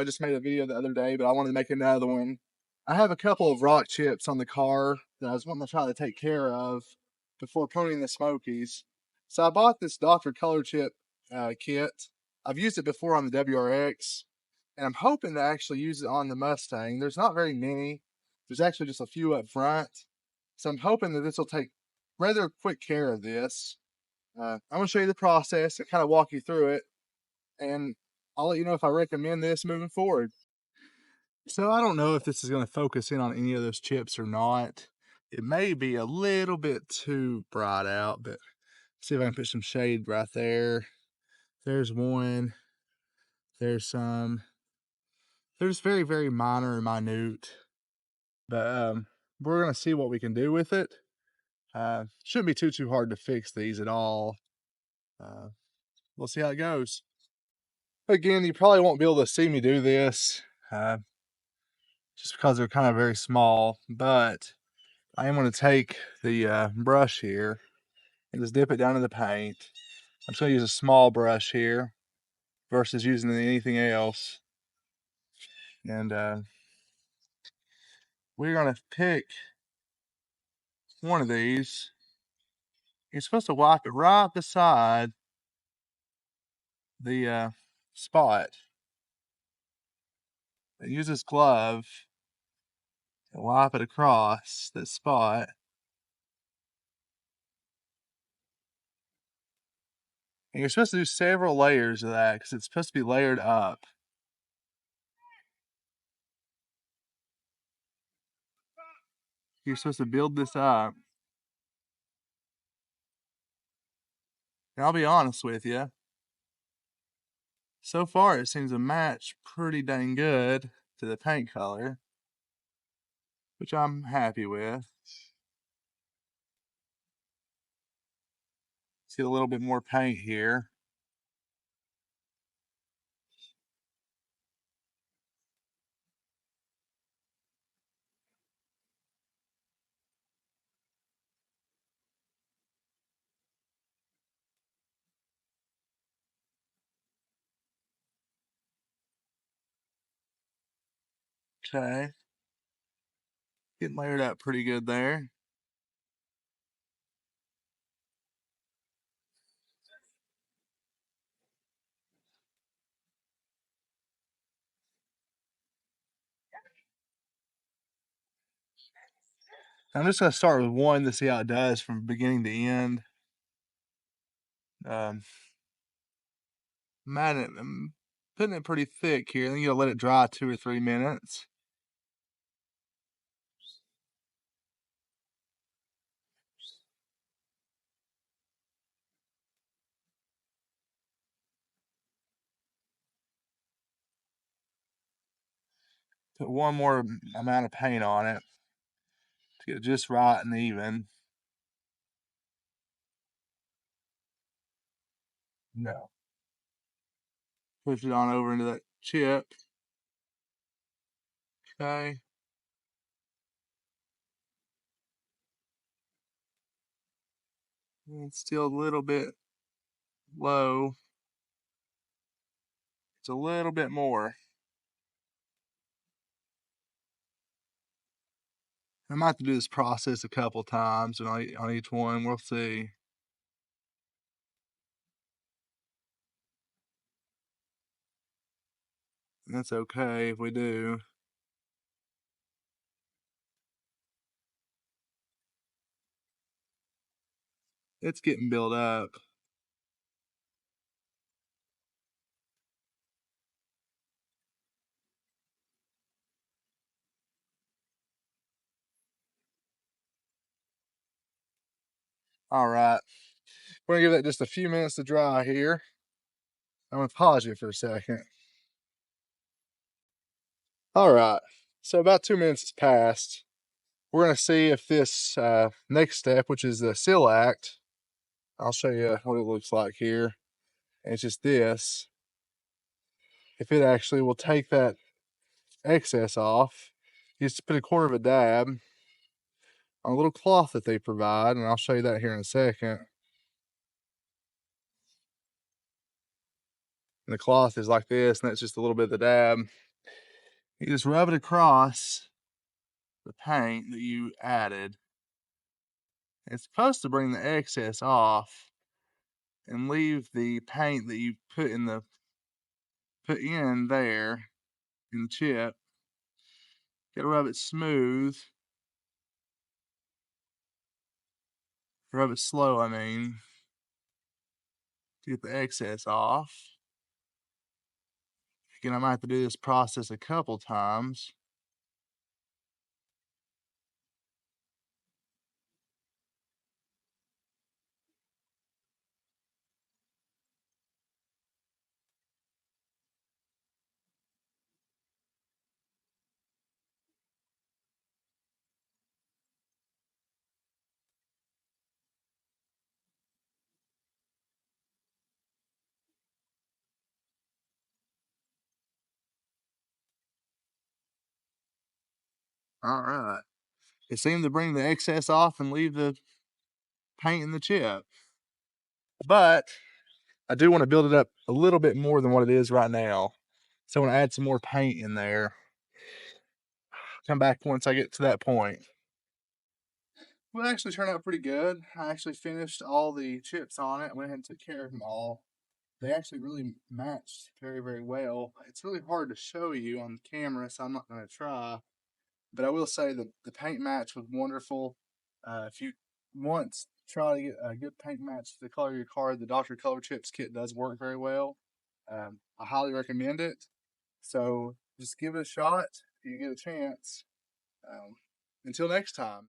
I just made a video the other day, but I wanted to make another one. I have a couple of rock chips on the car that I was wanting to try to take care of before ponying the Smokies. So I bought this Dr. Color Chip kit. I've used it before on the WRX, and I'm hoping to actually use it on the Mustang. There's not very many. There's actually just a few up front. So I'm hoping that this will take rather quick care of this. I'm going to show you the process and kind of walk you through it, and I'll let you know if I recommend this moving forward. So I don't know if this is going to focus in on any of those chips or not. It may be a little bit too bright out, but see if I can put some shade right there. There's one. There's some. They're just very, very minor and minute. But we're going to see what we can do with it. Shouldn't be too hard to fix these at all. We'll see how it goes. Again, you probably won't be able to see me do this just because they're kind of very small, but I am going to take the brush here and just dip it down in the paint. I'm just going to use a small brush here versus using anything else. And we're going to pick one of these. You're supposed to wipe it right beside the spot. And use this glove and wipe it across this spot. And you're supposed to do several layers of that because it's supposed to be layered up. You're supposed to build this up. And I'll be honest with you. So far, it seems to match pretty dang good to the paint color, which I'm happy with. Let's get a little bit more paint here. Okay. Getting layered up pretty good there. I'm just going to start with one to see how it does from beginning to end. I'm putting it pretty thick here. Then you'll let it dry 2 or 3 minutes. Put one more amount of paint on it to get it just right and even. No. Push it on over into that chip. Okay. It's still a little bit low. It's a little bit more. I might have to do this process a couple times and on each one. We'll see. And that's okay if we do. It's getting built up. All right. We're gonna give that just a few minutes to dry here. I'm gonna pause you for a second. All right. So about 2 minutes has passed. We're gonna see if this next step, which is the seal act, I'll show you what it looks like here. And it's just this. If it actually will take that excess off, you just put a quarter of a dab on a little cloth that they provide, and I'll show you that here in a second. And the cloth is like this, and that's just a little bit of the dab. You just rub it across the paint that you added. It's supposed to bring the excess off and leave the paint that you put in there in the chip. Gotta rub it smooth. Rub it slow, I mean, to get the excess off. Again, I might have to do this process a couple times. All right. It seemed to bring the excess off and leave the paint in the chip. But I do want to build it up a little bit more than what it is right now. So I want to add some more paint in there. Come back once I get to that point. Well, it actually turned out pretty good. I actually finished all the chips on it. Went ahead and took care of them all. They actually really matched very, very well. It's really hard to show you on camera, so I'm not going to try. But I will say that the paint match was wonderful. If you once try to get a good paint match to the color of your car, the Dr. Color Chips kit does work very well. I highly recommend it. So just give it a shot if you get a chance. Until next time.